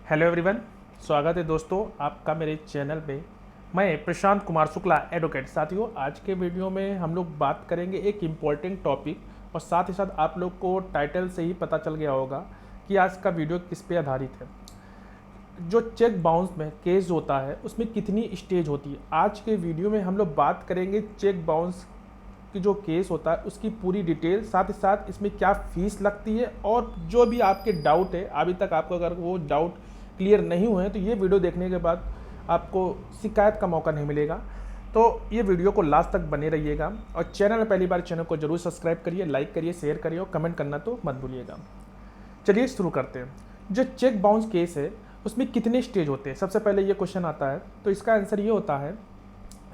Hello everyone, स्वागत है दोस्तों आपका मेरे चैनल पे। मैं प्रशांत कुमार शुक्ला एडवोकेट। साथियों, आज के वीडियो में हम लोग बात करेंगे एक इम्पॉर्टेंट टॉपिक, और साथ ही साथ आप लोग को टाइटल से ही पता चल गया होगा कि आज का वीडियो किस पे आधारित है। जो चेक बाउंस में केस होता है उसमें कितनी स्टेज होती है, आज के वीडियो में हम लोग बात करेंगे। चेक बाउंस की जो केस होता है उसकी पूरी डिटेल, साथ ही साथ इसमें क्या फीस लगती है, और जो भी आपके डाउट है अभी तक आपको अगर वो डाउट क्लियर नहीं हुए हैं तो ये वीडियो देखने के बाद आपको शिकायत का मौका नहीं मिलेगा। तो ये वीडियो को लास्ट तक बने रहिएगा, और चैनल में पहली बार चैनल को जरूर सब्सक्राइब करिए, लाइक करिए, शेयर करिए और कमेंट करना तो मत भूलिएगा। चलिए शुरू करते हैं। जो चेक बाउंस केस है उसमें कितने स्टेज होते हैं, सबसे पहले ये क्वेश्चन आता है। तो इसका आंसर ये होता है,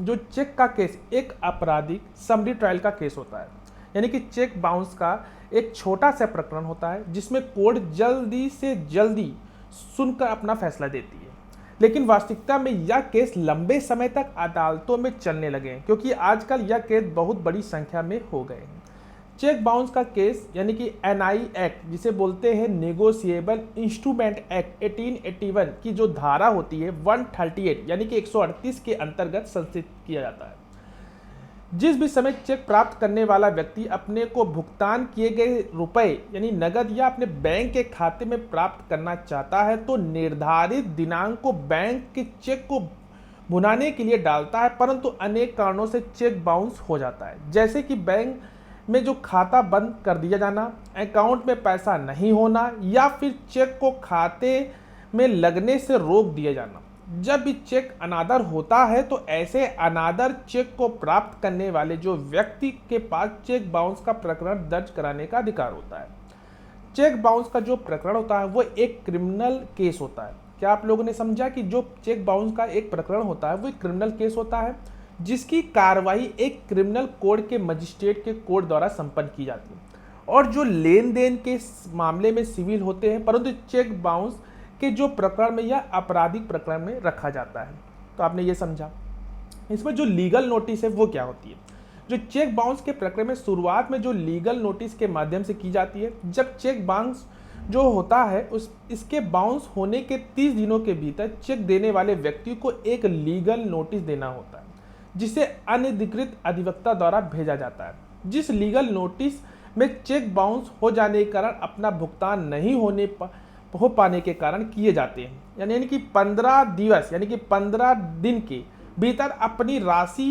जो चेक का केस एक आपराधिक समरी ट्रायल का केस होता है, यानी कि चेक बाउंस का एक छोटा सा प्रकरण होता है जिसमें कोर्ट जल्दी से जल्दी सुनकर अपना फैसला देती है। लेकिन वास्तविकता में यह केस लंबे समय तक अदालतों में चलने लगे हैं, क्योंकि आजकल यह केस बहुत बड़ी संख्या में हो गए हैं। चेक बाउंस का केस यानी कि एनआई एक्ट, जिसे बोलते हैं नेगोशिएबल इंस्ट्रूमेंट एक्ट 1881 की जो धारा होती है 138 यानी कि 138 के अंतर्गत संस्थित किया जाता है। जिस भी समय चेक प्राप्त करने वाला व्यक्ति अपने को भुगतान किए गए रुपए यानी नगद या अपने बैंक के खाते में प्राप्त करना चाहता है तो निर्धारित दिनांक को बैंक के चेक को भुनाने के लिए डालता है, परंतु अनेक कारणों से चेक बाउंस हो जाता है, जैसे कि बैंक में जो खाता बंद कर दिया जाना, अकाउंट में पैसा नहीं होना, या फिर चेक को खाते में लगने से रोक दिया जाना। जब भी चेक अनादर होता है तो ऐसे अनादर चेक को प्राप्त करने वाले जो व्यक्ति के पास चेक बाउंस का प्रकरण दर्ज कराने का अधिकार होता है। चेक बाउंस का जो प्रकरण होता है वो एक क्रिमिनल केस होता है। क्या आप लोगों ने समझा कि जो चेक बाउंस का एक प्रकरण होता है वो एक क्रिमिनल केस होता है, जिसकी कार्रवाई एक क्रिमिनल कोड के मजिस्ट्रेट के कोर्ट द्वारा संपन्न की जाती है, और जो लेन देन के मामले में सिविल होते हैं, परंतु चेक बाउंस के जो प्रकरण में या आपराधिक प्रकरण में रखा जाता है। तो आपने ये समझा। इसमें जो लीगल नोटिस है वो क्या होती है। जो चेक बाउंस के प्रकरण में शुरुआत में जो लीगल नोटिस के माध्यम से की जाती है, जब चेक बाउंस जो होता है इसके बाउंस होने के 30 दिनों के भीतर चेक देने वाले व्यक्ति को एक लीगल नोटिस देना होता है, जिसे अनधिकृत अधिवक्ता द्वारा भेजा जाता है। जिस लीगल नोटिस में चेक बाउंस हो जाने के कारण अपना भुगतान नहीं हो पाने के कारण किए जाते हैं, यानी कि 15 दिवस यानी कि 15 दिन के भीतर अपनी राशि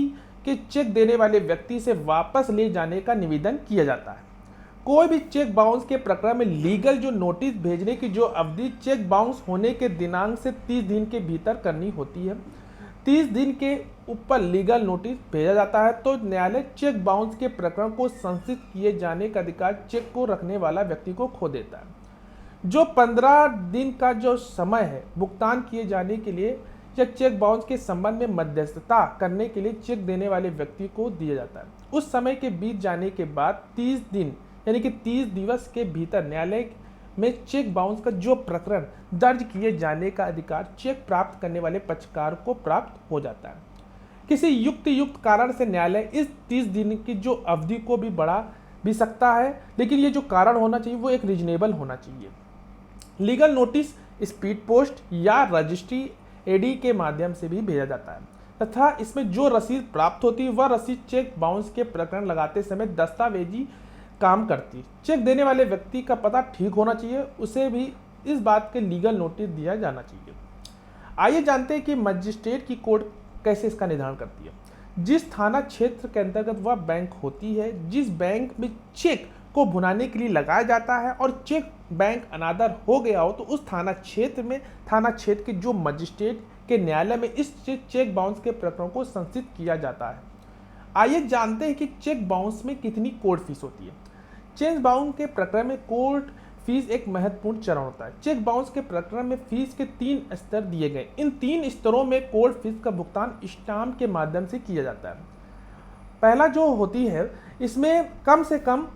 के चेक देने वाले व्यक्ति से वापस ले जाने का निवेदन किया जाता है। कोई भी चेक बाउंस के प्रकरण में लीगल जो नोटिस भेजने की जो अवधि चेक बाउंस होने के दिनांक से 30 दिन के भीतर करनी होती है। 30 दिन के ऊपर लीगल नोटिस भेजा जाता है तो न्यायालय चेक बाउंस के प्रकरण को संशोधित किए जाने का अधिकार चेक को रखने वाला व्यक्ति को खो देता है। जो 15 दिन का जो समय है भुगतान किए जाने के लिए या चेक बाउंस के संबंध में मध्यस्थता करने के लिए चेक देने वाले व्यक्ति को दिया जाता है। उस समय के बीत जाने के बाद 30 दिन यानी कि 30 दिवस के भीतर न्यायालय में चेक बाउंस का जो प्रकरण दर्ज किए जाने का अधिकार चेक प्राप्त करने वाले पक्षकार को प्राप्त हो जाता है। किसी युक्त कारण से न्यायालय इस 30 दिन की जो अवधि को भी बढ़ा भी सकता है, लेकिन ये जो कारण होना चाहिए वो एक रीजनेबल होना चाहिए। लीगल नोटिस स्पीड पोस्ट या रजिस्ट्री एडी के माध्यम से भी भेजा जाता है, तथा इसमें जो रसीद प्राप्त होती है वह रसीद चेक बाउंस के प्रकरण लगाते समय दस्तावेजी काम करती है। चेक देने वाले व्यक्ति का पता ठीक होना चाहिए, उसे भी इस बात के लीगल नोटिस दिया जाना चाहिए। आइए जानते हैं कि मजिस्ट्रेट की कोर्ट कैसे इसका निर्धारण करती है। जिस थाना क्षेत्र के अंतर्गत वह बैंक होती है, जिस बैंक में चेक को भुनाने के लिए लगाया जाता है और चेक बैंक अनादर हो गया हो, तो उस थाना क्षेत्र के जो मजिस्ट्रेट के न्यायालय में इस चेक बाउंस के प्रकरणों को संशोधित किया जाता है। आइए जानते हैं कि चेक बाउंस में कितनी कोर्ट फीस होती है। चेक बाउंस के प्रकरण में कोर्ट फीस एक महत्वपूर्ण चरण होता है। चेक बाउंस के प्रकरण में फीस के 3 स्तर दिए गए। इन 3 स्तरों में कोर्ट फीस का भुगतान स्टाम्प के माध्यम से किया जाता है। पहला जो होती है, इसमें कम से कम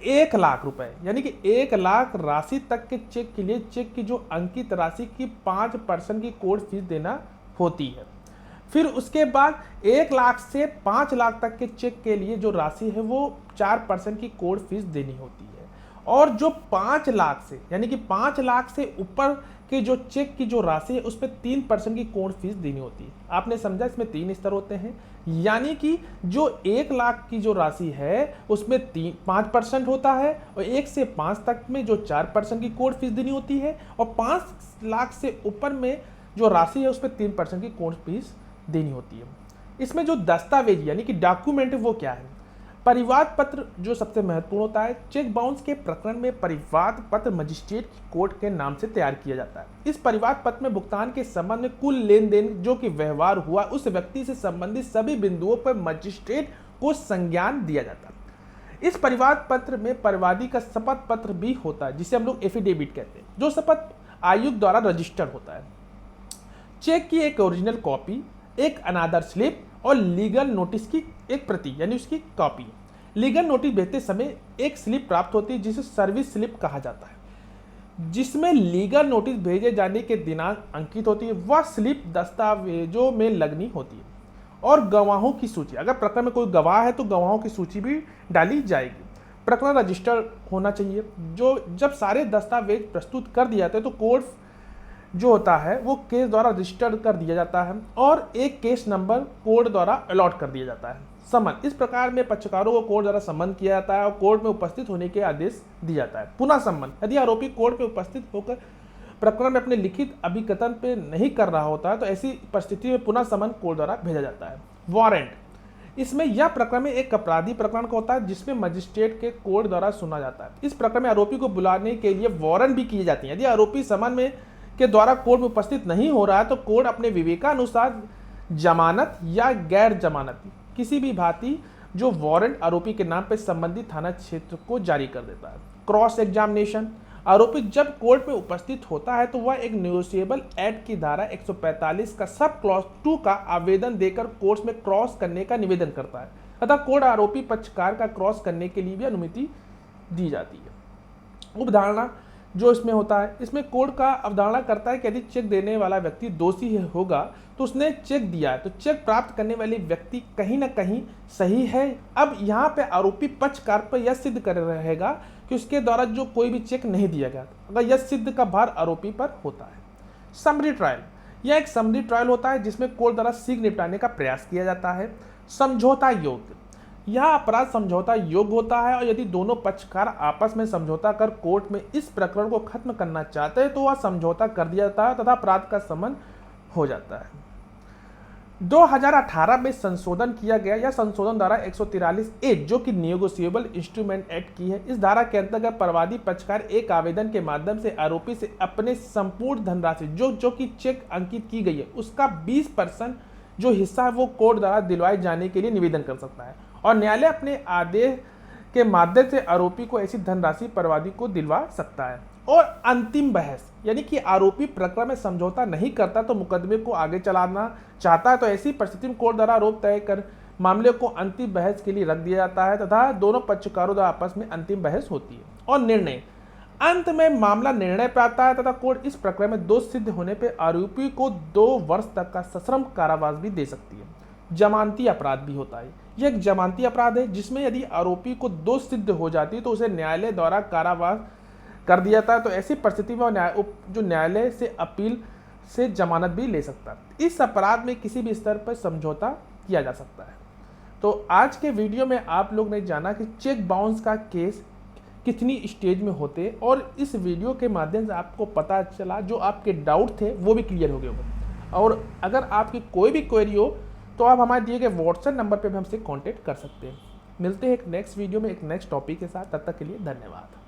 1 लाख रुपए यानी कि 1 लाख राशि तक के चेक के लिए चेक की जो अंकित राशि की 5% की कोर्ट फीस देना होती है। फिर उसके बाद 1 लाख से 5 लाख तक के चेक के लिए जो राशि है वो 4% की कोर्ट फीस देनी होती है। और जो 5 लाख से यानी कि 5 लाख से ऊपर कि जो चेक की जो राशि है उस पर 3% की कोर्ट फीस देनी होती है। आपने समझा, इसमें 3 स्तर होते हैं, यानी कि जो 1 लाख की जो राशि है उसमें 5% होता है, और 1 से 5 तक में जो 4% की कोर्ट फीस देनी होती है, और 5 लाख से ऊपर में जो राशि है उस पर 3% की कोर्ट फीस देनी होती है। इसमें जो दस्तावेज यानी कि डॉक्यूमेंट है वो क्या है? परिवाद पत्र जो सबसे महत्वपूर्ण होता है। चेक बाउंस के प्रकरण में परिवाद पत्र मजिस्ट्रेट की कोर्ट के नाम से तैयार किया जाता है। इस परिवाद पत्र में भुगतान के संबंध में कुल लेन देन जो कि व्यवहार हुआ उस व्यक्ति से संबंधित सभी बिंदुओं पर मजिस्ट्रेट को संज्ञान दिया जाता है। इस परिवाद पत्र में परिवादी का शपथ पत्र भी होता है, जिसे हम लोग एफिडेविट कहते हैं, जो शपथ आयुक्त द्वारा रजिस्टर्ड होता है। चेक की एक ओरिजिनल कॉपी, एक अनादर स्लिप और लीगल नोटिस की एक प्रति यानी उसकी कॉपी। लीगल नोटिस भेजते समय एक स्लिप प्राप्त होती है जिसे सर्विस स्लिप कहा जाता है, जिसमें लीगल नोटिस भेजे जाने के दिनांक अंकित होती है। वह स्लिप दस्तावेजों में लगनी होती है। और गवाहों की सूची, अगर प्रकरण में कोई गवाह है तो गवाहों की सूची भी डाली जाएगी। प्रकरण रजिस्टर्ड होना चाहिए। जो जब सारे दस्तावेज प्रस्तुत कर दिए जाते हैं तो कोर्ट जो होता है वो केस द्वारा रजिस्टर्ड कर दिया जाता है और एक केस नंबर कोर्ट द्वारा अलॉट कर दिया जाता है। समन, इस प्रकार में पक्षकारों को कोर्ट द्वारा सम्मन किया जाता है और कोर्ट में उपस्थित होने के आदेश दिया जाता है। पुनः सम्मन, यदि आरोपी कोर्ट में उपस्थित होकर प्रकरण में अपने लिखित अभिकथन पे नहीं कर रहा होता है तो ऐसी परिस्थिति में पुनः सम्मन कोर्ट द्वारा भेजा जाता है। वारंट, इसमें यह प्रकरण में एक अपराधी प्रकरण का होता है जिसमें मजिस्ट्रेट के कोर्ट द्वारा सुना जाता है। इस प्रकरण में आरोपी को बुलाने के लिए वारंट भी किए जाते हैं। यदि आरोपी समन में के द्वारा कोर्ट में उपस्थित नहीं हो रहा है तो कोर्ट अपने विवेकानुसार जमानत या गैर जमानत किसी भी भांति जो वारंट आरोपी के नाम पर संबंधित थाना क्षेत्र को जारी कर देता है। क्रॉस एग्जामिनेशन, आरोपी जब कोर्ट में उपस्थित होता है तो वह एक नेगोशिएबल एक्ट की धारा 145 का सब क्लॉज 2 का आवेदन देकर कोर्ट में क्रॉस करने का निवेदन करता है। अतः कोर्ट आरोपी पक्षकार का क्रॉस करने के लिए भी अनुमति दी जाती है। उपधारणा जो इसमें होता है, इसमें कोर्ट का अवधारणा करता है कि यदि चेक देने वाला व्यक्ति दोषी होगा तो उसने चेक दिया है तो चेक प्राप्त करने वाले व्यक्ति कहीं ना कहीं सही है। अब यहाँ पे आरोपी पक्षकार पर यह सिद्ध कर रहेगा कि उसके द्वारा जो कोई भी चेक नहीं दिया गया, अगर यह सिद्ध का भार आरोपी पर होता है। समरी ट्रायल, यह एक समरी ट्रायल होता है जिसमें कोर्ट द्वारा शीघ्र निपटाने का प्रयास किया जाता है। समझौता योग्य, यह अपराध समझौता योग्य होता है और यदि दोनों पक्षकार आपस में समझौता कर कोर्ट में इस प्रकरण को खत्म करना चाहते हैं तो वह समझौता कर दिया जाता है तथा अपराध का समन हो जाता है। 2018 में संशोधन किया गया। यह संशोधन धारा 143A जो कि नेगोशिएबल इंस्ट्रूमेंट एक्ट की है। इस धारा के अंतर्गत परिवादी पक्षकार एक आवेदन के माध्यम से आरोपी से अपने संपूर्ण धनराशि जो कि चेक अंकित की गई है उसका 20% जो हिस्सा है वो कोर्ट द्वारा दिलवाए जाने के लिए निवेदन कर सकता है और न्यायालय अपने आदेश के माध्यम से आरोपी को ऐसी धनराशि परिवादी को दिलवा सकता है। और अंतिम बहस, यानी कि आरोपी प्रकरण में समझौता नहीं करता तो मुकदमे को आगे चलाना चाहता है तो ऐसी परिस्थिति में कोर्ट द्वारा आरोप तय कर मामले को अंतिम बहस के लिए रख दिया जाता है तथा दोनों पक्षकारों द्वारा आपस में अंतिम बहस होती है। और निर्णय, अंत में मामला निर्णय पर आता है तथा कोर्ट इस प्रकरण में दोष सिद्ध होने पर आरोपी को 2 वर्ष तक का सश्रम कारावास भी दे सकती है। जमानती अपराध भी होता है। यह एक जमानती अपराध है जिसमें यदि आरोपी को दोष सिद्ध हो जाती है तो उसे न्यायालय द्वारा कारावास कर दिया जाता है तो ऐसी परिस्थिति में जो न्यायालय से अपील से जमानत भी ले सकता है। इस अपराध में किसी भी स्तर पर समझौता किया जा सकता है। तो आज के वीडियो में आप लोग ने जाना कि चेक बाउंस का केस कितनी स्टेज में होते और इस वीडियो के माध्यम से आपको पता चला जो आपके डाउट थे वो भी क्लियर हो गए होंगे। और अगर आपकी कोई भी क्वेरी हो तो आप हमारे दिए गए व्हाट्सएप नंबर पर भी हमसे कांटेक्ट कर सकते हैं। मिलते हैं एक नेक्स्ट वीडियो में एक नेक्स्ट टॉपिक के साथ, तब तक के लिए धन्यवाद।